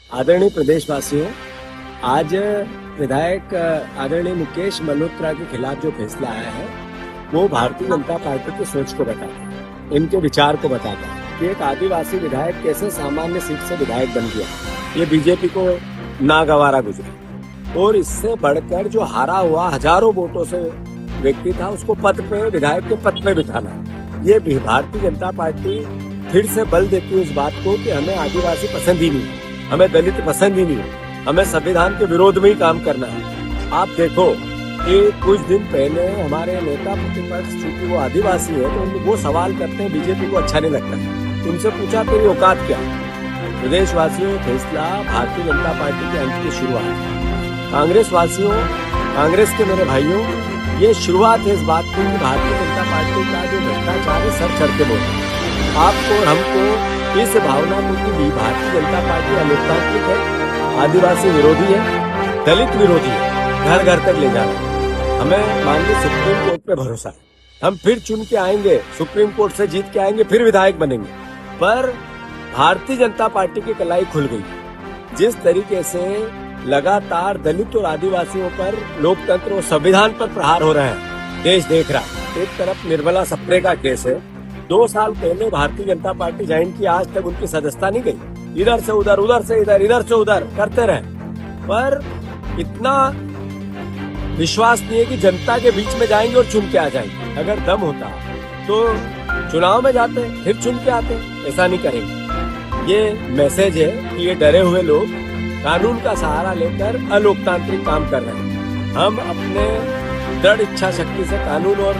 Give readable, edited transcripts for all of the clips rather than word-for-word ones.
आदरणीय प्रदेशवासियों, आज विधायक आदरणीय मुकेश मल्होत्रा के खिलाफ जो फैसला आया है वो भारतीय जनता पार्टी की सोच को बताता है, इनके विचार को बताता है कि एक आदिवासी विधायक कैसे सामान्य सीट से विधायक बन गया। ये बीजेपी को नागवारा गुजरा और इससे बढ़कर जो हारा हुआ हजारों वोटों से व्यक्ति था उसको पद पे, विधायक के पद पे बिठाना। ये भारतीय जनता पार्टी फिर से बल देती है उस बात को कि हमें आदिवासी पसंद ही नहीं, हमें दलित पसंद ही नहीं, हमें संविधान के विरोध में ही काम करना है। आप देखो कि कुछ दिन पहले हमारे नेता प्रतिपक्ष, चूंकि वो आदिवासी है तो वो सवाल करते हैं बीजेपी को अच्छा नहीं लगता। उनसे पूछा तेरी औकात क्या? प्रदेशवासियों, फैसला भारतीय जनता पार्टी के अंत की शुरुआत। कांग्रेस वासियों, कांग्रेस के मेरे भाइयों, ये शुरुआत है इस बात की कि भारतीय जनता पार्टी का जो भ्रष्टाचार है सर चढ़ के बोलता है। आपको और हमको इस भावना को कि भारतीय जनता पार्टी अलोकतांत्रिक है, आदिवासी विरोधी है, दलित विरोधी है, घर घर तक ले जाना। हमें माननीय सुप्रीम कोर्ट पे भरोसा है, हम फिर चुन के आएंगे, सुप्रीम कोर्ट से जीत के आएंगे, फिर विधायक बनेंगे। पर भारतीय जनता पार्टी की कलाई खुल गई। जिस तरीके से लगातार दलित और आदिवासियों पर, लोकतंत्र और संविधान पर प्रहार हो रहे हैं, देश देख रहा है। एक तरफ निर्मला सप्रे का केस है, 2 साल पहले भारतीय जनता पार्टी ज्वाइन की, आज तक उनकी सदस्यता नहीं गई। इधर से उधर, उधर से इधर, इधर से उधर करते रहे, पर इतना विश्वास नहीं है कि जनता के बीच में जाएंगे और चुन के आ जाएंगे। अगर दम होता तो चुनाव में जाते फिर चुन के आते, ऐसा नहीं करेंगे। ये मैसेज है कि ये डरे हुए लोग कानून का सहारा लेकर अलोकतांत्रिक काम कर रहे हैं। हम अपने दृढ़ इच्छा शक्ति से, कानून और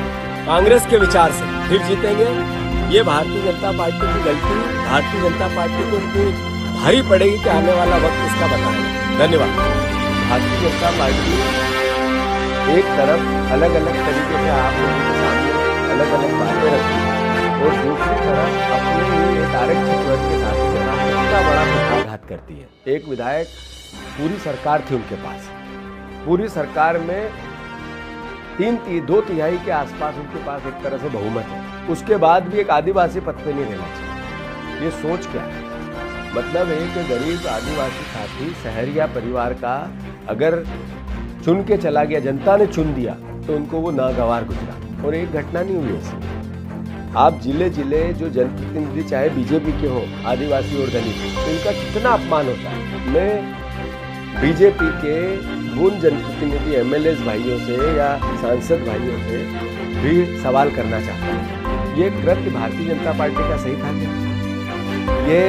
कांग्रेस के विचार से फिर जीतेंगे। ये भारतीय जनता पार्टी की गलती, भारतीय जनता पार्टी को उनकी भारी पड़ेगी कि आने वाला वक्त इसका बताएगा। धन्यवाद। भारतीय जनता पार्टी एक तरफ अलग अलग तरीके से आप लोगों के सामने अलग अलग बातें रखती है और दूसरी तरफ अपने ही एक आरक्षित वर्ग के साथी के साथ इतना बड़ा कुठाघात करती है। एक विधायक, पूरी सरकार थी उनके पास, पूरी सरकार में 2 तिहाई के आसपास उनके पास एक तरह से बहुमत है, उसके बाद भी एक आदिवासी पद पे नहीं रहना चाहिए। ये सोच क्या है? मतलब एक गरीब आदिवासी साथी सहरिया परिवार का अगर चुन के चला गया, जनता ने चुन दिया, तो उनको वो नागवार गुजरा। और एक घटना नहीं हुई ऐसी। आप जिले जिले जो जनप्रतिनिधि चाहे बीजेपी के हो, आदिवासी और दलित, तो इनका कितना अपमान होता है। मैं बीजेपी के उन जनप्रतिनिधि एमएलए भाइयों से या सांसद भाइयों से भी सवाल करना चाहता हूँ, ये कृत्य भारतीय जनता पार्टी का सही था क्या? ये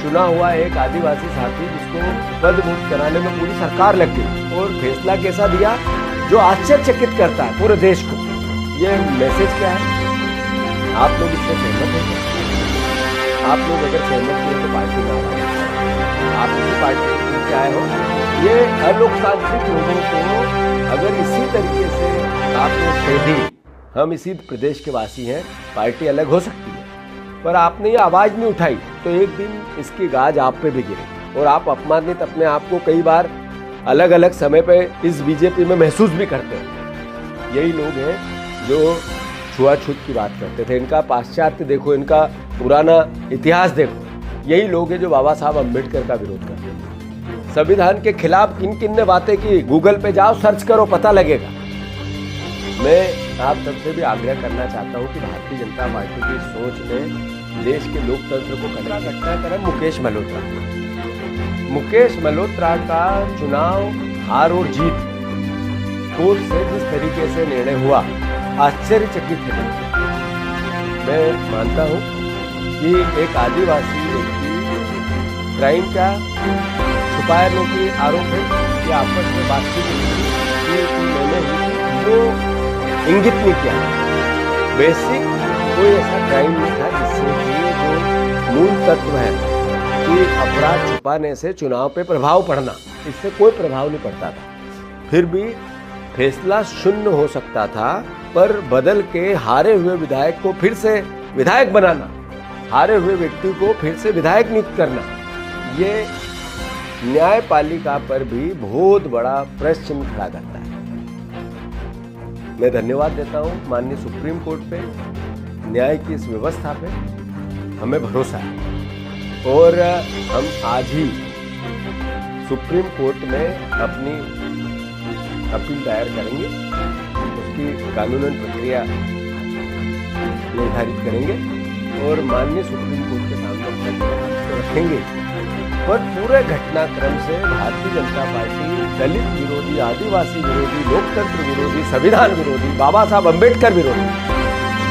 चुना हुआ एक आदिवासी साथी जिसको पद मुक्त कराने में पूरी सरकार लग गई और फैसला कैसा दिया जो आश्चर्यचकित करता है पूरे देश को। ये मैसेज क्या है? आप लोग इससे सहमत हैं? आप लोग अगर सहमत हैं तो पार्टी में आप इसी पार्टी में क्या हो? ये अलोकतांत्रिक लोगों को अगर इसी तरीके से आपने छेड़ी, हम इसी प्रदेश के वासी हैं, पार्टी अलग हो सकती है, पर आपने ये आवाज नहीं उठाई तो एक दिन इसकी गाज आप पे भी गिरेगी और आप अपमानित अपने आप को कई बार अलग अलग समय पे इस बीजेपी में महसूस भी करते हैं। यही लोग हैं जो छुआछूत की बात करते थे। इनका पाश्चात्य देखो, इनका पुराना इतिहास देखो। यही लोग हैं जो बाबा साहब अम्बेडकर का विरोध करते थे। संविधान के खिलाफ किन किन ने बातें की, गूगल पे जाओ, सर्च करो, पता लगेगा। मैं आप सबसे भी आग्रह करना चाहता हूं कि भारतीय जनता पार्टी की सोच में देश के लोकतंत्र को घटनाक्रम मुकेश मल्होत्रा, मुकेश मल्होत्रा का चुनाव हार और जीत कोर्ट से जिस तरीके से निर्णय हुआ, आश्चर्यचकित है। मैं मानता हूं कि एक आदिवासी व्यक्ति क्राइम का छुपाने के आरोप है कि आपस में बातचीत वो इंगित नहीं किया। बेसिक कोई ऐसा क्राइम नहीं था जिससे कि जो मूल तत्व है कि अपराध छुपाने से चुनाव पे प्रभाव पड़ना, इससे कोई प्रभाव नहीं पड़ता था। फिर भी फैसला शून्य हो सकता था, पर बदल के हारे हुए विधायक को फिर से विधायक बनाना, हारे हुए व्यक्ति को फिर से विधायक नियुक्त करना, ये न्यायपालिका पर भी बहुत बड़ा प्रश्न चिन्ह खड़ा करता है। मैं धन्यवाद देता हूं माननीय सुप्रीम कोर्ट पे, न्याय की इस व्यवस्था पे हमें भरोसा है और हम आज ही सुप्रीम कोर्ट में अपनी अपील दायर करेंगे, उसकी कानूनन प्रक्रिया निर्धारित करेंगे और माननीय सुप्रीम कोर्ट के सामने अपने को रखेंगे। पर पूरे घटनाक्रम से भारतीय जनता पार्टी दलित विरोधी, आदिवासी विरोधी, लोकतंत्र विरोधी, संविधान विरोधी, बाबा साहब अम्बेडकर विरोधी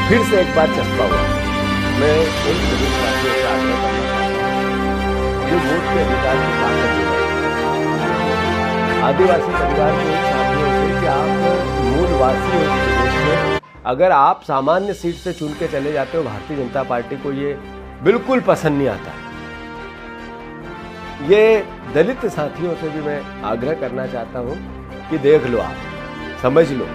फिर से एक बार चस्पा हुआ। मैं उन सभी साथियों से आग्रह करना चाहता हूं जो वोट के अधिकार की ताकत दे रहे हैं। आदिवासी परिवार के उन साथियों से कि आप मूलवासी हो इस प्रदेश में, अगर आप सामान्य सीट से चुन के चले जाते हो, भारतीय जनता पार्टी को ये बिल्कुल पसंद नहीं आता। ये दलित साथियों से भी मैं आग्रह करना चाहता हूं कि देख लो, आप समझ लो